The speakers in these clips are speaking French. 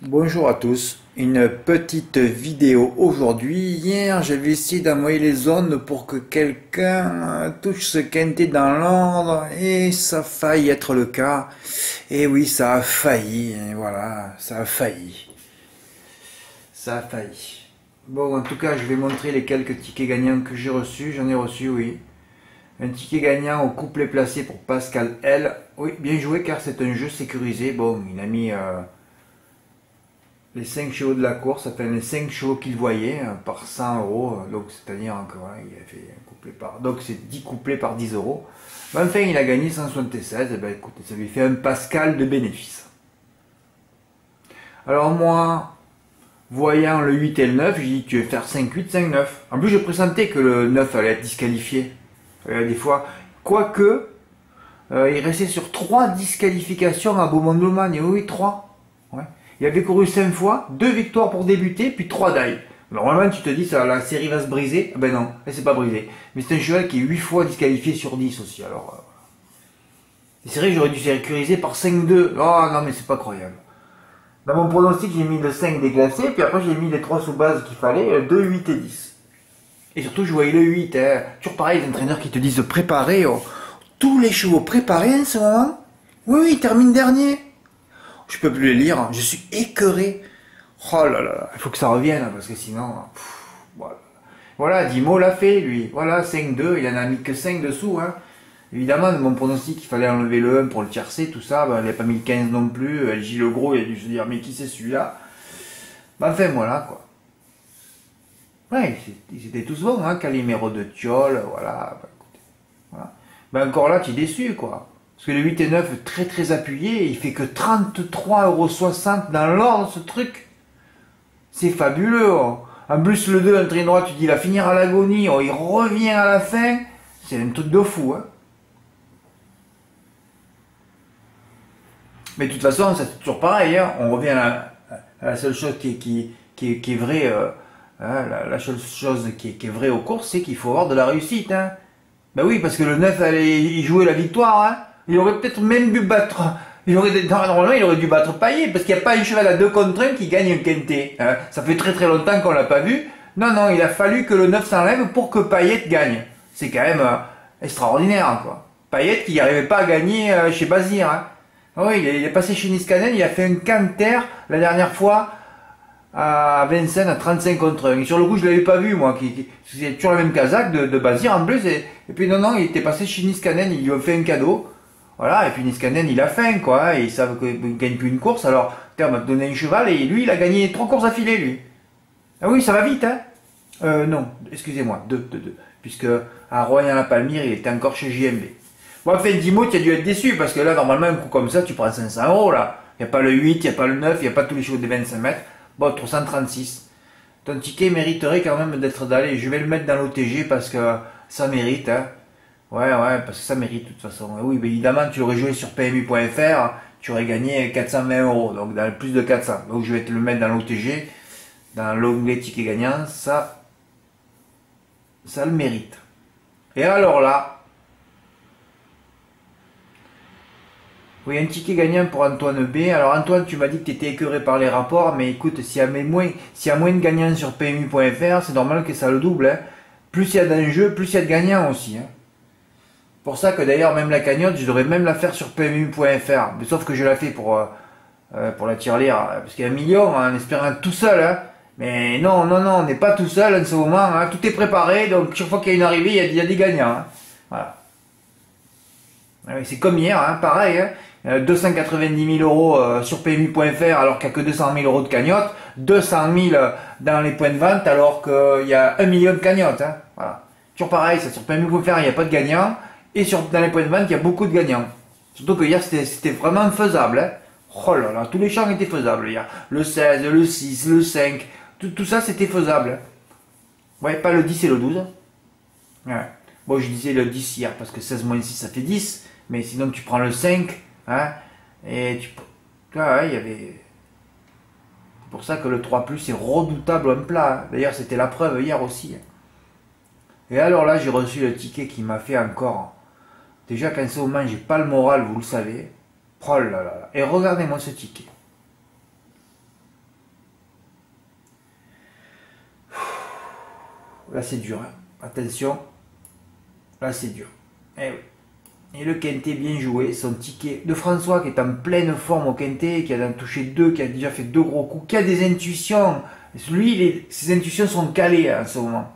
Bonjour à tous, une petite vidéo aujourd'hui. Hier, j'avais essayé d'envoyer les zones pour que quelqu'un touche ce quintet dans l'ordre et ça a failli être le cas. Et oui, ça a failli, et voilà, ça a failli. Ça a failli. Bon, en tout cas, je vais montrer les quelques tickets gagnants que j'ai reçus. J'en ai reçu, oui. Un ticket gagnant au couplet placé pour Pascal L. Oui, bien joué car c'est un jeu sécurisé. Bon, il a mis les 5 chevaux de la course, enfin les 5 chevaux qu'il voyait par 100 euros. Donc c'est-à-dire que voilà, il a fait un couplet par. Donc c'est 10 couplets par 10 euros. Mais enfin, il a gagné 176. Et ben écoutez, ça lui fait un Pascal de bénéfice. Alors moi, voyant le 8 et le 9, j'ai dit tu veux faire 5-8, 5-9. En plus, je pressentais que le 9 allait être disqualifié. Des fois, quoique, il restait sur 3 disqualifications à Beaumont-de-Lomagne. Oui, 3. Ouais. Il avait couru 5 fois, 2 victoires pour débuter, puis 3 dailles. Normalement, tu te dis, ça, la série va se briser. Ben non, elle s'est pas brisée. Mais c'est un cheval qui est 8 fois disqualifié sur 10 aussi. Alors, c'est vrai que j'aurais dû sécuriser par 5-2. Oh non, mais c'est pas croyable. Dans mon pronostic, j'ai mis le 5 déglacé, puis après j'ai mis les 3 sous base qu'il fallait, 2, 8 et 10. Et surtout, je voyais le 8. Hein. Toujours pareil, les entraîneurs qui te disent de préparer. Oh. Tous les chevaux préparés en ce moment. Oui, oui, ils terminent dernier. Je peux plus les lire, je suis écœuré. Oh là là, il faut que ça revienne, parce que sinon... voilà. Voilà, Dimo l'a fait, lui. Voilà, 5-2, il en a mis que 5 dessous. Hein. Évidemment, de mon pronostic, il fallait enlever le 1 pour le tiercer, tout ça. Ben, il n'a pas mis le 15 non plus. LJ le gros, il a dû se dire, mais qui c'est celui-là? Ben, enfin, voilà, quoi. Ouais, ils étaient tous bons, hein. Calimero de Thiol, voilà. Ben, écoutez, voilà. Ben, encore là, tu es déçu, quoi. Parce que le 8 et 9, très très appuyé, il fait que 33,60 € dans l'ordre, ce truc. C'est fabuleux. Oh. En plus, le 2, un train droit, tu dis, il va finir à l'agonie, oh, il revient à la fin. C'est un truc de fou, hein. Mais de toute façon, c'est toujours pareil, hein. On revient à la seule chose qui est vraie, hein, la seule chose qui est vraie aux courses, c'est qu'il faut avoir de la réussite, hein. Ben oui, parce que le 9, il jouait la victoire, hein. Il aurait peut-être même dû battre. Normalement, il aurait dû battre Payet, parce qu'il n'y a pas un cheval à 2 contre 1 qui gagne un quintet. Hein. Ça fait très très longtemps qu'on l'a pas vu. Non, non, il a fallu que le 9 s'enlève pour que Payet gagne. C'est quand même extraordinaire, quoi. Payet qui n'arrivait pas à gagner chez Bazir. Hein. Ah oui, il est passé chez Niskanen, il a fait un canter la dernière fois à Vincennes à 35 contre 1. Et sur le coup, je l'avais pas vu, moi. C'est toujours le même Kazakh de Bazir en plus. Et puis non, non, il était passé chez Niskanen, il lui a fait un cadeau. Voilà, et puis Niskanen, il a faim, quoi. Et ils savent qu'il ne gagne plus une course. Alors, on m'a donné un cheval et lui, il a gagné 3 courses affilées, lui. Ah oui, ça va vite, hein. Non, excusez-moi, 2. Puisque à Royan-la-Palmyre, il était encore chez JMB. Bon, enfin, 10 mots, tu as dû être déçu, parce que là, normalement, un coup comme ça, tu prends 500 €, là. Il n'y a pas le 8, il n'y a pas le 9, il n'y a pas tous les chevaux de 25 mètres. Bon, 336. Ton ticket mériterait quand même d'être d'aller. Je vais le mettre dans l'OTG parce que ça mérite, hein. Ouais, ouais, parce que ça mérite de toute façon. Et oui, mais évidemment, tu l'aurais joué sur PMU.fr, tu aurais gagné 420 €, donc dans plus de 400. Donc je vais te le mettre dans l'OTG, dans l'onglet ticket gagnant, ça le mérite. Et alors là, oui, un ticket gagnant pour Antoine B. Alors Antoine, tu m'as dit que tu étais écœuré par les rapports, mais écoute, s'il y a moins de gagnants sur PMU.fr, c'est normal que ça le double. Hein. Plus il y a d'enjeux, plus il y a de gagnants aussi. Hein. Pour ça que d'ailleurs, même la cagnotte, je devrais même la faire sur PMU.fr. Mais sauf que je la fais pour la tirelire, parce qu'il y a un million, hein, en espérant tout seul. Hein. Mais non, non, non, on n'est pas tout seul en ce moment. Hein. Tout est préparé, donc chaque fois qu'il y a une arrivée, il y a des gagnants. Hein. Voilà. C'est comme hier, hein, pareil. Hein. 290 000 € sur PMU.fr alors qu'il n'y a que 200 000 € de cagnotte, 200 000 dans les points de vente alors qu'il y a 1 million de cagnottes. Hein. Voilà. Toujours pareil, ça, sur PMU.fr il n'y a pas de gagnants et dans les points de vente il y a beaucoup de gagnants. Surtout que hier c'était vraiment faisable. Hein. Oh là là, tous les champs étaient faisables hier. Le 16, le 6, le 5, tout ça c'était faisable. Ouais, pas le 10 et le 12. Ouais. Bon, je disais le 10 hier parce que 16 moins 6 ça fait 10, mais sinon tu prends le 5. Hein, et ouais, il y avait. C'est pour ça que le 3 est redoutable en plat. Hein. D'ailleurs, c'était la preuve hier aussi. Hein. Et alors là, j'ai reçu le ticket qui m'a fait encore. Déjà qu'en ce moment, j'ai pas le moral, vous le savez. Oh là là là. Et regardez-moi ce ticket. là c'est dur. Hein. Attention. Là c'est dur. Eh oui. Et le quintet bien joué, son ticket de François qui est en pleine forme au quintet, qui a touché 2, qui a déjà fait 2 gros coups, qui a des intuitions. Lui, ses intuitions sont calées en ce moment.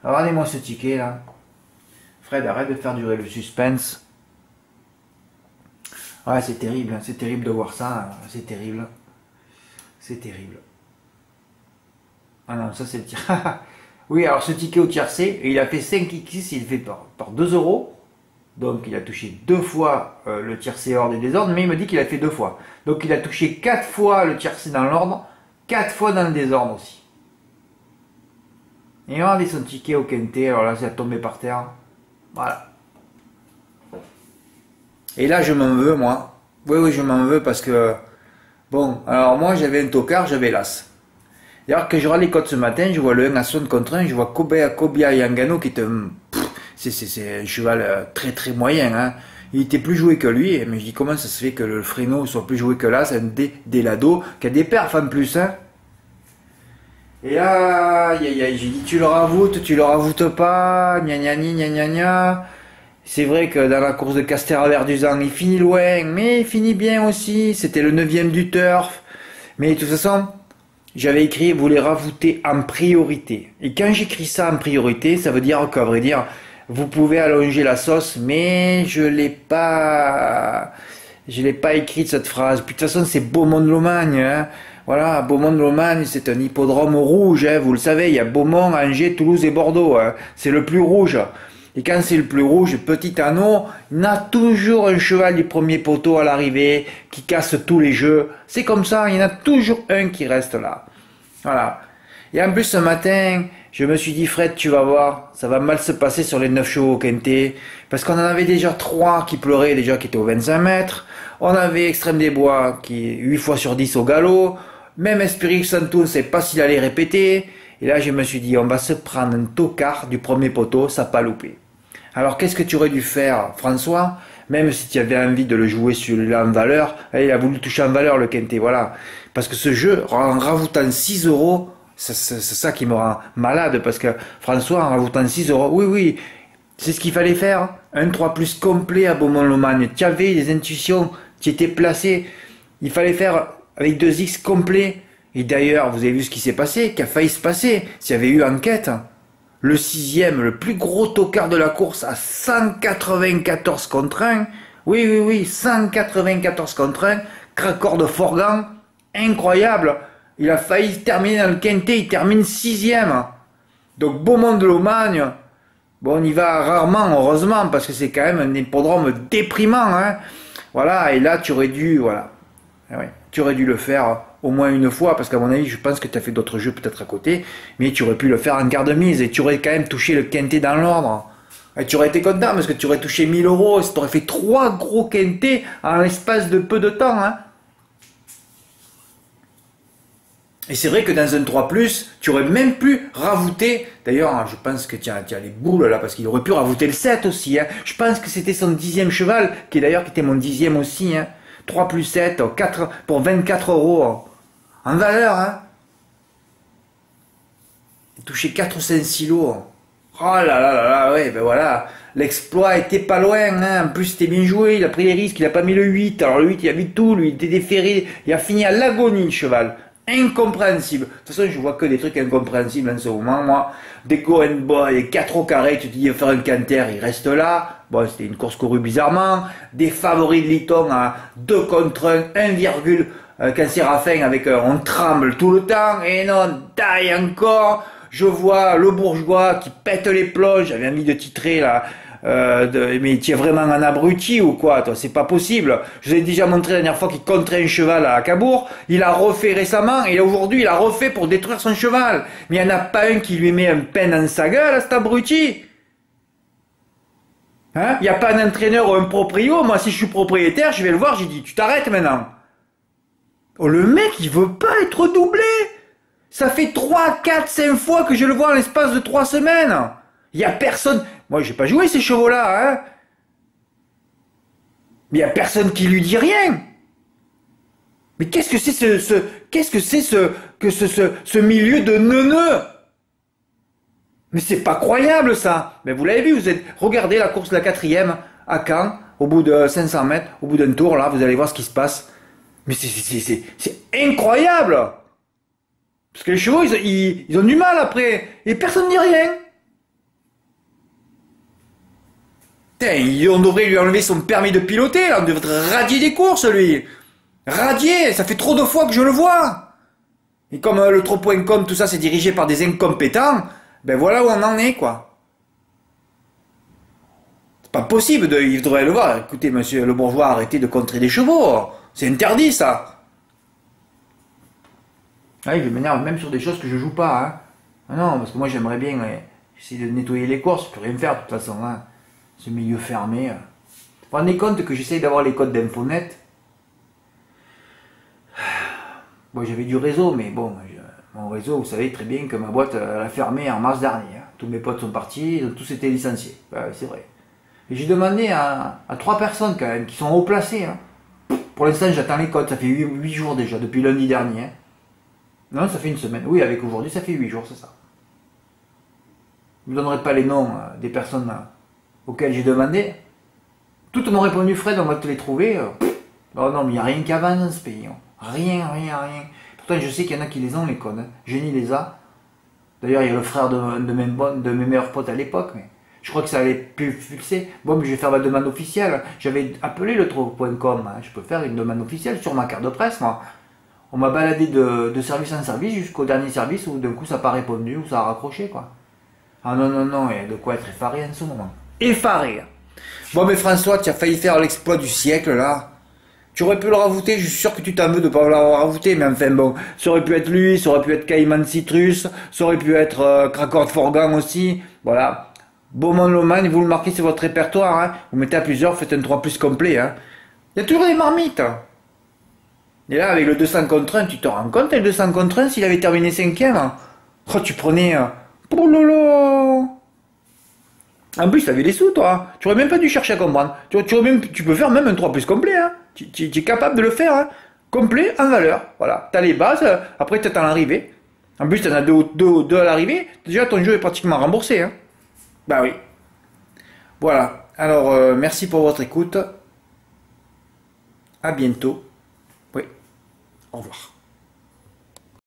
Alors, regardez-moi ce ticket là. Fred, arrête de faire durer le suspense. Ouais, c'est terrible de voir ça, c'est terrible. C'est terrible. Ah non, ça c'est le tir. Oui, alors ce ticket au tiercé, il a fait 5x6, il fait par 2 euros. Donc il a touché 2 fois le tiercé ordre et désordre, mais il me dit qu'il a fait 2 fois. Donc il a touché 4 fois le tiercé dans l'ordre, 4 fois dans le désordre aussi. Et regardez son ticket au quintet, alors là c'est tombé par terre. Voilà. Et là je m'en veux moi. Oui, je m'en veux parce que... Bon, alors moi j'avais un tocard, j'avais l'as. D'ailleurs que je regarde les codes ce matin, je vois le 1 à son contre 1, je vois Kobia Yangano qui est un... C'est un cheval très moyen. Hein. Il était plus joué que lui, mais je dis comment ça se fait que le Fresno soit plus joué que là, c'est un Delado qui a des perfs en plus. Hein. Et là, j'ai dit tu le ravoutes pas, gna. C'est vrai que dans la course de Castéra-Verduzan, il finit loin, mais il finit bien aussi. C'était le 9e du turf. Mais de toute façon, j'avais écrit vous les ravoutez en priorité. Et quand j'écris ça en priorité, ça veut dire qu'à vrai dire, vous pouvez allonger la sauce, mais je l'ai pas écrit cette phrase. Puis de toute façon, c'est Beaumont-de-Lomagne. Hein. Voilà, Beaumont-de-Lomagne, c'est un hippodrome rouge. Hein, vous le savez, il y a Beaumont, Angers, Toulouse et Bordeaux. Hein. C'est le plus rouge. Et quand c'est le plus rouge, petit anneau, il y a toujours un cheval du premier poteau à l'arrivée qui casse tous les jeux. C'est comme ça, il y en a toujours un qui reste là. Voilà. Et en plus, ce matin, je me suis dit, Fred, tu vas voir, ça va mal se passer sur les 9 chevaux au quintet. Parce qu'on en avait déjà 3 qui pleuraient, déjà qui étaient aux 25 mètres. On avait Extrême des Bois qui est 8 fois sur 10 au galop. Même Esprit Santo, on ne sait pas s'il allait répéter. Et là, je me suis dit, on va se prendre un tocard du premier poteau, ça n'a pas loupé. Alors, qu'est-ce que tu aurais dû faire, François? Même si tu avais envie de le jouer celui-là en valeur, il a voulu toucher en valeur le quintet, voilà. Parce que ce jeu, en rajoutant 6 euros, c'est ça qui me rend malade, parce que François, en rajoutant 6 euros, oui, c'est ce qu'il fallait faire. Un 3 plus complet à Beaumont-Lomagne. Tu avais des intuitions, tu étais placé. Il fallait faire avec 2x complet. Et d'ailleurs, vous avez vu ce qui s'est passé, qui a failli se passer, s'il y avait eu enquête. Le 6e, le plus gros tocard de la course, à 194 contre 1. Oui, 194 contre 1. Craccord de Forgan, incroyable. Il a failli terminer dans le quintet, il termine 6e. Donc Beaumont-de-Lomagne, bon, on y va rarement, heureusement, parce que c'est quand même un hippodrome déprimant. Hein. Voilà, et là, tu aurais dû, voilà. Ouais, tu aurais dû le faire au moins une fois, parce qu'à mon avis, je pense que tu as fait d'autres jeux peut-être à côté, mais tu aurais pu le faire en garde-mise, et tu aurais quand même touché le quintet dans l'ordre. Et tu aurais été content, parce que tu aurais touché 1000 euros, et tu aurais fait 3 gros quintets en l'espace de peu de temps. Hein. Et c'est vrai que dans un 3+, tu aurais même pu rajouter, d'ailleurs, je pense que tu as les boules là, parce qu'il aurait pu rajouter le 7 aussi. Hein. Je pense que c'était son 10e cheval, qui d'ailleurs était mon 10e aussi. Hein. 3 plus 7, 4 pour 24 euros. En valeur, hein. Touché 4 ou 5 silos. Oh là, ouais, ben voilà. L'exploit était pas loin, hein. En plus, c'était bien joué. Il a pris les risques, il a pas mis le 8. Alors, le 8, il a mis tout, lui, il était déféré. Il a fini à l'agonie, le cheval. Incompréhensible. De toute façon, je vois que des trucs incompréhensibles en ce moment, moi. Des go and boy, 4 au carré, tu te dis, il va faire un canter, il reste là. Bon, c'était une course courue bizarrement. Des favoris de Liton à 2 contre 1, 1, quand Séraphin avec on tremble tout le temps. Et non, taille encore. Je vois le bourgeois qui pète les plombs. J'avais envie de titrer là. Mais tu es vraiment un abruti ou quoi, toi? C'est pas possible. Je vous ai déjà montré la dernière fois qu'il contrait un cheval à Cabourg. Il a refait récemment et aujourd'hui il a refait pour détruire son cheval. Mais il n'y en a pas un qui lui met un pen dans sa gueule à cet abruti. Hein? Il n'y a pas un entraîneur ou un proprio. Moi, si je suis propriétaire, je vais le voir, j'ai dit, tu t'arrêtes maintenant. Oh, le mec, il veut pas être doublé. Ça fait 3, 4, 5 fois que je le vois en l'espace de 3 semaines. Il n'y a personne. Moi, j'ai pas joué ces chevaux-là, hein. Mais il n'y a personne qui lui dit rien. Mais qu'est-ce que c'est ce milieu de neuneux? Mais c'est pas croyable ça. Mais vous l'avez vu, regardez la course de la 4e à Caen, au bout de 500 mètres, au bout d'un tour, là, vous allez voir ce qui se passe. Mais c'est incroyable. Parce que les chevaux, ils ont du mal après. Et personne ne dit rien. Putain, on devrait lui enlever son permis de piloter, là. On devrait radier des courses, lui. Radier, ça fait trop de fois que je le vois. Et comme le trop.com, tout ça, c'est dirigé par des incompétents, ben voilà où on en est, quoi. C'est pas possible, il devrait le voir. Écoutez, monsieur le bourgeois, arrêtez de contrer des chevaux. C'est interdit, ça. Ah, il m'énerve même sur des choses que je joue pas, hein. Ah non, parce que moi, j'aimerais bien essayer de nettoyer les courses, je peux rien faire, de toute façon, hein. Ce milieu fermé. Vous vous rendez compte que j'essaye d'avoir les codes d'Infonet. Bon, j'avais du réseau, mais bon, mon réseau, vous savez très bien que ma boîte, elle a fermé en mars dernier. Hein. Tous mes potes sont partis, ils ont tous été licenciés. C'est vrai. Et j'ai demandé à 3 personnes quand même, qui sont haut placées. Hein. Pour l'instant, j'attends les codes, ça fait 8 jours déjà, depuis lundi dernier. Hein. Non, ça fait une semaine. Oui, avec aujourd'hui, ça fait 8 jours, c'est ça. Je ne vous donnerai pas les noms des personnes auxquelles j'ai demandé. Toutes m'ont répondu, Fred, on va te les trouver. Oh non, mais il n'y a rien qui avance dans ce pays. Hein. Rien. Pourtant, je sais qu'il y en a qui les ont, les codes. Hein. Génie les a. D'ailleurs, il y a le frère de mes meilleurs potes à l'époque, mais je crois que ça allait plus fixer. Bon, mais je vais faire ma demande officielle. J'avais appelé le trop.com. Hein. Je peux faire une demande officielle sur ma carte de presse, moi. On m'a baladé de service en service jusqu'au dernier service où d'un coup ça n'a pas répondu, ou ça a raccroché, quoi. Ah non, il y a de quoi être effaré en ce moment. Effaré. Bon, mais François, tu as failli faire l'exploit du siècle, là. Tu aurais pu le rajouter, je suis sûr que tu t'en veux de ne pas l'avoir rajouté, mais enfin bon, ça aurait pu être lui, ça aurait pu être Caïman Citrus, ça aurait pu être Cracord Forgan aussi, voilà. Beaumont Loman, vous le marquez sur votre répertoire, hein. Vous mettez à plusieurs, faites un 3 plus complet, hein. Il y a toujours des marmites. Et là, avec le 200 contre 1, tu te rends compte, le 200 contre 1, s'il avait terminé 5e, oh, tu prenais... Oh là là. En plus, tu avais des sous, toi. Tu aurais même pas dû chercher à comprendre. Tu peux faire même un 3 plus complet, hein. Tu es capable de le faire, hein. Complet en valeur. Voilà. Tu as les bases, après tu attends l'arrivée. En plus, tu en as deux à l'arrivée. Déjà, ton jeu est pratiquement remboursé, hein. Bah oui. Voilà. Alors, merci pour votre écoute. À bientôt. Oui. Au revoir.